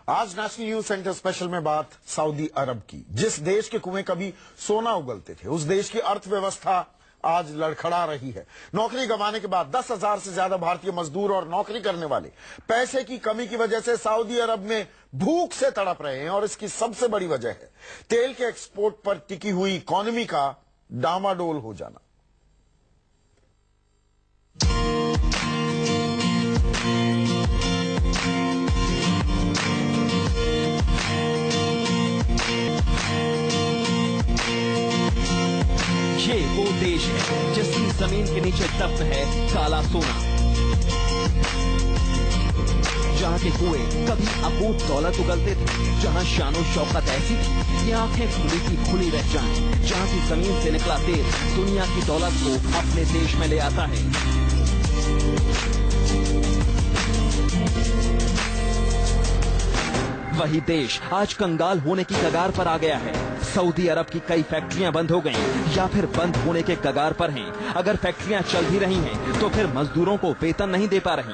आज national news centre special में बात सऊदी अरब की। जिस देश के कुएं कभी सोना उगलते थे, उस देश की अर्थव्यवस्था आज लड़खड़ा रही है। नौकरी गंवाने के बाद 10,000 से ज्यादा भारतीय मजदूर और नौकरी करने वाले पैसे की कमी की वजह से सऊदी अरब में भूख से तड़प रहे हैं और इसकी सबसे बड़ी वजह है तेल के एक्सपोर्ट पर टिकी हुई इकोनॉमी का डामाडोल हो जाना। ये वो देश है जिसकी जमीन के नीचे दफ्न है काला सोना, जहाँ के कुएं कभी अबूत दौलत उगलते थे, जहाँ शानो शौकत ऐसी थी कि आंखें खुली की खुली रह जाएं, जहाँ की जमीन से निकला तेल दुनिया की दौलत को अपने देश में ले आता है। वही देश आज कंगाल होने की कगार पर आ गया है। सऊदी अरब की कई फैक्ट्रियां बंद हो गईं या फिर बंद होने के कगार पर हैं। अगर फैक्ट्रियां चल भी रही हैं तो फिर मजदूरों को वेतन नहीं दे पा रही।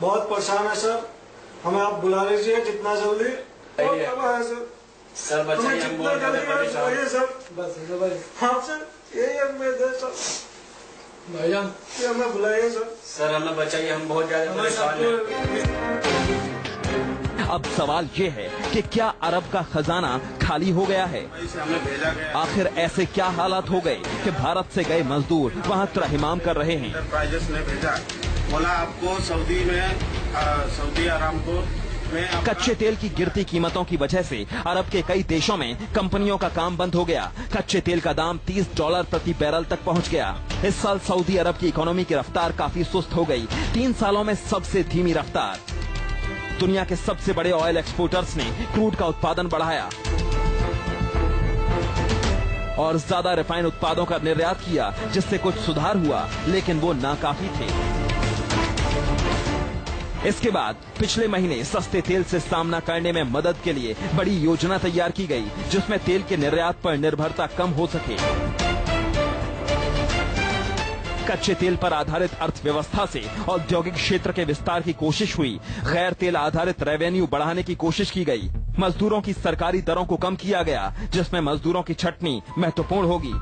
बहुत परेशान है सर, हमें आप बुला लीजिए जितना जल्दी। सर बच्चे हम बहुत ज्यादा परेशान हैं सर। बस हाँ सर, यही उम्मीद है सर। भाईजान ये हमें बुलाइए सर, हमें बचाइए, हम बहुत ज्यादा परेशान हैं। अब सवाल ये है कि क्या अरब का खजाना खाली हो गया है? हमें भेजा गया। आखिर ऐसे क्या हालात हो गए कि भारत से गए मजदूर वहाँ त्राहिमाम कर रहे हैं? इंटरप्राइजेस ने भेजा, बोला आपको सऊदी अरामको में कच्चे तेल की गिरती कीमतों की वजह से अरब के कई देशों में कंपनियों का काम बंद हो गया। कच्चे तेल का दाम $30 प्रति बैरल तक पहुंच गया। इस साल सऊदी अरब की इकोनॉमी की रफ्तार काफी सुस्त हो गई, 3 सालों में सबसे धीमी रफ्तार। दुनिया के सबसे बड़े ऑयल एक्सपोर्टर्स ने क्रूड का उत्पादन बढ़ाया और ज्यादा रिफाइन उत्पादों का निर्यात किया, जिससे कुछ सुधार हुआ, लेकिन वो नाकाफी थे। इसके बाद पिछले महीने सस्ते तेल से सामना करने में मदद के लिए बड़ी योजना तैयार की गई, जिसमें तेल के निर्यात पर निर्भरता कम हो सके। कच्चे तेल पर आधारित अर्थव्यवस्था से औद्योगिक क्षेत्र के विस्तार की कोशिश हुई। गैर तेल आधारित रेवेन्यू बढ़ाने की कोशिश की गई। मजदूरों की सरकारी दरों को कम किया गया, जिसमें मजदूरों की छटनी महत्वपूर्ण होगी।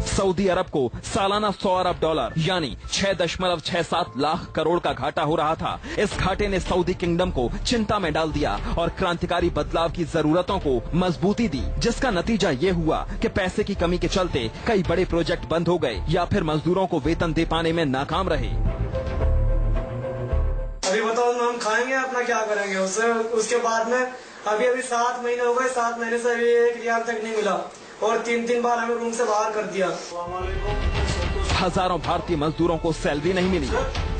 सऊदी अरब को सालाना $100 अरब यानी 6.67 लाख करोड़ का घाटा हो रहा था। इस घाटे ने सऊदी किंगडम को चिंता में डाल दिया और क्रांतिकारी बदलाव की जरूरतों को मजबूती दी, जिसका नतीजा ये हुआ कि पैसे की कमी के चलते कई बड़े प्रोजेक्ट बंद हो गए या फिर मजदूरों को वेतन दे पाने में नाकाम रहे। अभी बताओ हम खाएंगे अपना, क्या करेंगे उसके बाद में? अभी 7 महीने हो गए, 7 महीने से अभी 1 रियाल तक नहीं मिला और 3 बार हमें रूम से बाहर कर दिया। हजारों भारतीय मजदूरों को सैलरी नहीं मिली।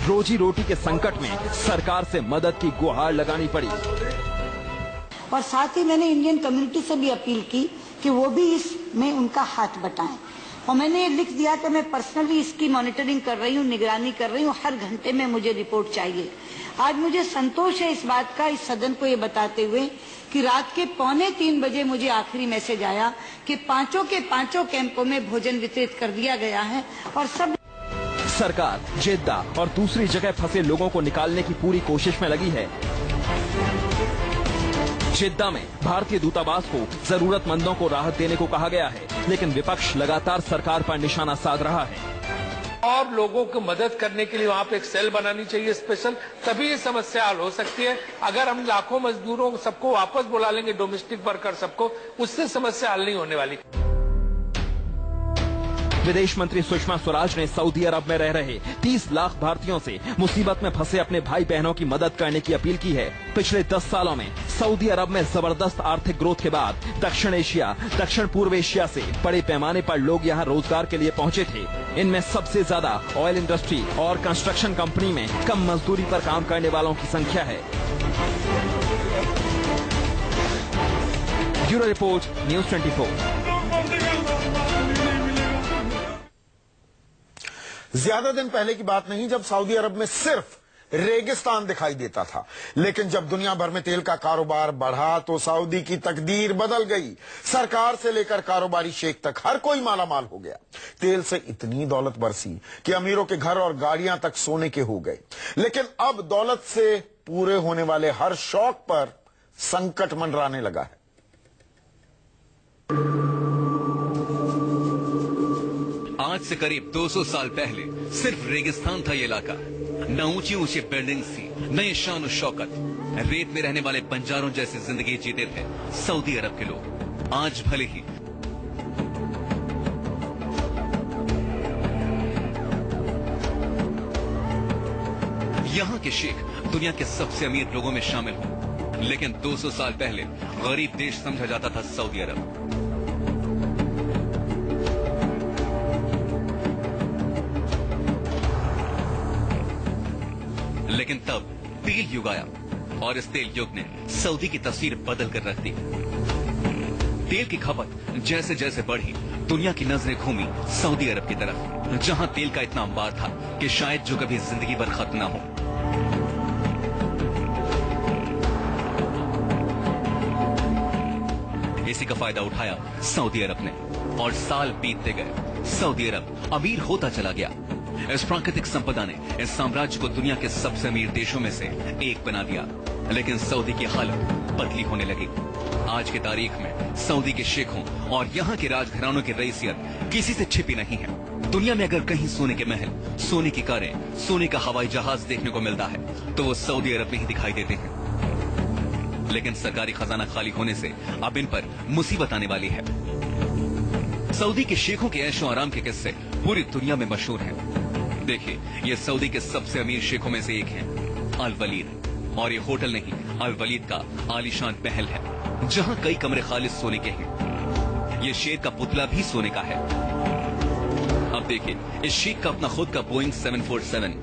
रोजी रोटी के संकट में सरकार से मदद की गुहार लगानी पड़ी। और साथ ही मैंने इंडियन कम्युनिटी से भी अपील की कि वो भी इसमें उनका हाथ बटाएं। और मैंने लिख दिया कि मैं पर्सनली इसकी मॉनिटरिंग कर रही हूँ, निगरानी कर रही हूँ, हर घंटे में मुझे रिपोर्ट चाहिए। आज मुझे संतोष है इस बात का, इस सदन को ये बताते हुए कि रात के 2:45 बजे मुझे आखिरी मैसेज आया कि 5 के 5 कैंपों में भोजन वितरित कर दिया गया है और सब सरकार जेद्दा और दूसरी जगह फंसे लोगों को निकालने की पूरी कोशिश में लगी है। जेद्दा में भारतीय दूतावास को जरूरतमंदों को राहत देने को कहा गया है, लेकिन विपक्ष लगातार सरकार पर निशाना साध रहा है। और लोगों को मदद करने के लिए वहां पे एक सेल बनानी चाहिए स्पेशल, तभी ये समस्या हल हो सकती है। अगर हम लाखों मजदूरों सबको वापस बुला लेंगे, डोमेस्टिक वर्कर सबको, उससे समस्या हल नहीं होने वाली। विदेश मंत्री सुषमा स्वराज ने सऊदी अरब में रह रहे 30 लाख भारतीयों से मुसीबत में फंसे अपने भाई बहनों की मदद करने की अपील की है। पिछले 10 सालों में सऊदी अरब में जबरदस्त आर्थिक ग्रोथ के बाद दक्षिण एशिया, दक्षिण पूर्व एशिया से बड़े पैमाने पर लोग यहाँ रोजगार के लिए पहुँचे थे। इनमें सबसे ज्यादा ऑयल इंडस्ट्री और कंस्ट्रक्शन कंपनी में कम मजदूरी पर काम करने वालों की संख्या है। Bureau report, news 24। ज्यादा दिन पहले की बात नहीं जब सऊदी अरब में सिर्फ रेगिस्तान दिखाई देता था। लेकिन जब दुनिया भर में तेल का कारोबार बढ़ा तो सऊदी की तकदीर बदल गई। सरकार से लेकर कारोबारी शेख तक हर कोई मालामाल हो गया। तेल से इतनी दौलत बरसी कि अमीरों के घर और गाड़ियां तक सोने के हो गए। लेकिन अब दौलत से पूरे होने वाले हर शौक पर संकट मंडराने लगा है। आज से करीब 200 साल पहले सिर्फ रेगिस्तान था ये इलाका। न ऊंची ऊंची बिल्डिंग्स थी, न ये शान शौकत। रेत में रहने वाले बंजारों जैसी जिंदगी जीते थे सऊदी अरब के लोग। आज भले ही यहाँ के शेख दुनिया के सबसे अमीर लोगों में शामिल हों, लेकिन 200 साल पहले गरीब देश समझा जाता था सऊदी अरब। लेकिन तब तेल युग आया और इस तेल युग ने सऊदी की तस्वीर बदल कर रख दी। तेल की खपत जैसे जैसे बढ़ी, दुनिया की नजरें घूमी सऊदी अरब की तरफ, जहां तेल का इतना अंबार था कि शायद जो कभी जिंदगी भर खत्म ना हो। इसी का फायदा उठाया सऊदी अरब ने और साल बीतते गए, सऊदी अरब अमीर होता चला गया। इस प्राकृतिक संपदा ने इस साम्राज्य को दुनिया के सबसे अमीर देशों में से एक बना दिया। लेकिन सऊदी की हालत बदली होने लगी। आज की तारीख में सऊदी के शेखों और यहाँ के राजघरानों की रईसियत किसी से छिपी नहीं है। दुनिया में अगर कहीं सोने के महल, सोने की कारें, सोने का हवाई जहाज देखने को मिलता है तो वो सऊदी अरब में ही दिखाई देते हैं। लेकिन सरकारी खजाना खाली होने से अब इन पर मुसीबत आने वाली है। सऊदी के शेखों के ऐशो आराम के किस्से पूरी दुनिया में मशहूर हैं। देखिए, ये सऊदी के सबसे अमीर शेखों में से एक हैं, अल वलीद। और ये होटल नहीं, अल वलीद का आलीशान महल है, जहां कई कमरे खालिस सोने के हैं। ये शेख का पुतला भी सोने का है। अब देखिए, इस शेख का अपना खुद का बोइंग 747।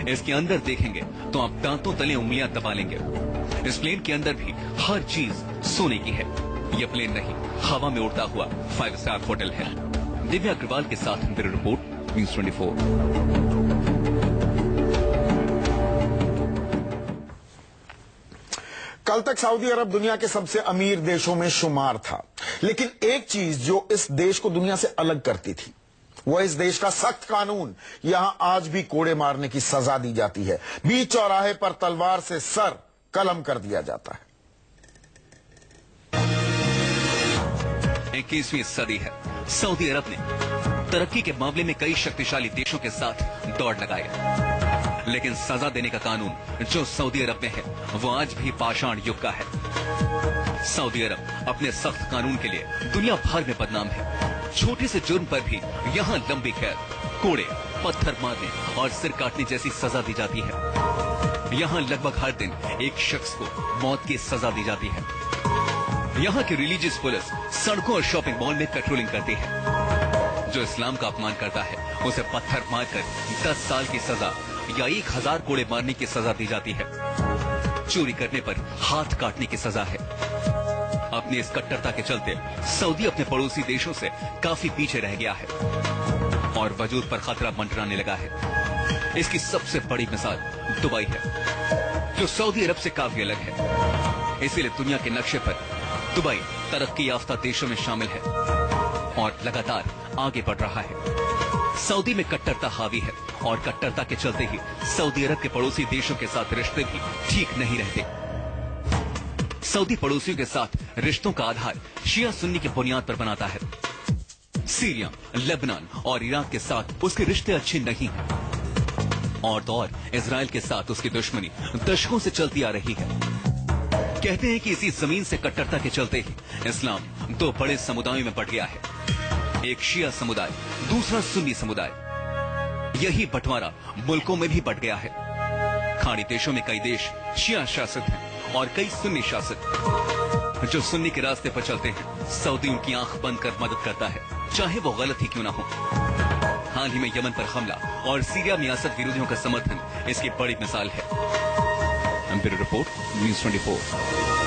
इसके अंदर देखेंगे तो आप दांतों तले उंगलियां दबा लेंगे। इस प्लेन के अंदर भी हर चीज सोने की है। यह प्लेन नहीं, हवा में उड़ता हुआ 5 स्टार होटल है। दिव्या अग्रवाल के साथ ब्यूरो रिपोर्ट, न्यूज़ 24। कल तक सऊदी अरब दुनिया के सबसे अमीर देशों में शुमार था। लेकिन एक चीज जो इस देश को दुनिया से अलग करती थी, वो इस देश का सख्त कानून। यहां आज भी कोड़े मारने की सजा दी जाती है। बीच चौराहे पर तलवार से सर कलम कर दिया जाता है। 21वीं सदी है। सऊदी अरब ने तरक्की के मामले में कई शक्तिशाली देशों के साथ दौड़ लगाई, लेकिन सजा देने का कानून जो सऊदी अरब में है वो आज भी पाषाण युग का है। सऊदी अरब अपने सख्त कानून के लिए दुनिया भर में बदनाम है। छोटे से जुर्म पर भी यहाँ लंबी कैद, कोड़े, पत्थर मारने और सिर काटने जैसी सजा दी जाती है। यहाँ लगभग हर दिन एक शख्स को मौत की सजा दी जाती है। यहाँ की रिलीजियस पुलिस सड़कों और शॉपिंग मॉल में पेट्रोलिंग करती है। जो इस्लाम का अपमान करता है उसे पत्थर मारकर 10 साल की सजा या 1000 कोड़े मारने की सजा दी जाती है। चोरी करने पर हाथ काटने की सजा है। अपनी इस कट्टरता के चलते सऊदी अपने पड़ोसी देशों से काफी पीछे रह गया है और वजूद पर खतरा मंडराने लगा है। इसकी सबसे बड़ी मिसाल दुबई है, जो सऊदी अरब से काफी अलग है। इसीलिए दुनिया के नक्शे पर दुबई तरक्की याफ्ता देशों में शामिल है और लगातार आगे बढ़ रहा है। सऊदी में कट्टरता हावी है और कट्टरता के चलते ही सऊदी अरब के पड़ोसी देशों के साथ रिश्ते भी ठीक नहीं रहते। सऊदी पड़ोसियों के साथ रिश्तों का आधार शिया सुन्नी की बुनियाद पर बनाता है। सीरिया, लेबनान और इराक के साथ उसके रिश्ते अच्छे नहीं हैं और तो और इजराइल के साथ उसकी दुश्मनी दशकों से चलती आ रही है। कहते हैं कि इसी जमीन से कट्टरता के चलते ही इस्लाम 2 बड़े समुदायों में बंट गया है, एक शिया समुदाय, दूसरा सुन्नी समुदाय। यही बंटवारा मुल्कों में भी बंट गया है। खाड़ी देशों में कई देश शिया शासित हैं और कई सुन्नी शासित। जो सुन्नी के रास्ते पर चलते हैं, सऊदी उनकी आंख बंद कर मदद करता है, चाहे वो गलत ही क्यों ना हो। हाल ही में यमन पर हमला और सीरिया में असद विरोधियों का समर्थन इसकी बड़ी मिसाल है। Bureau report, news 24।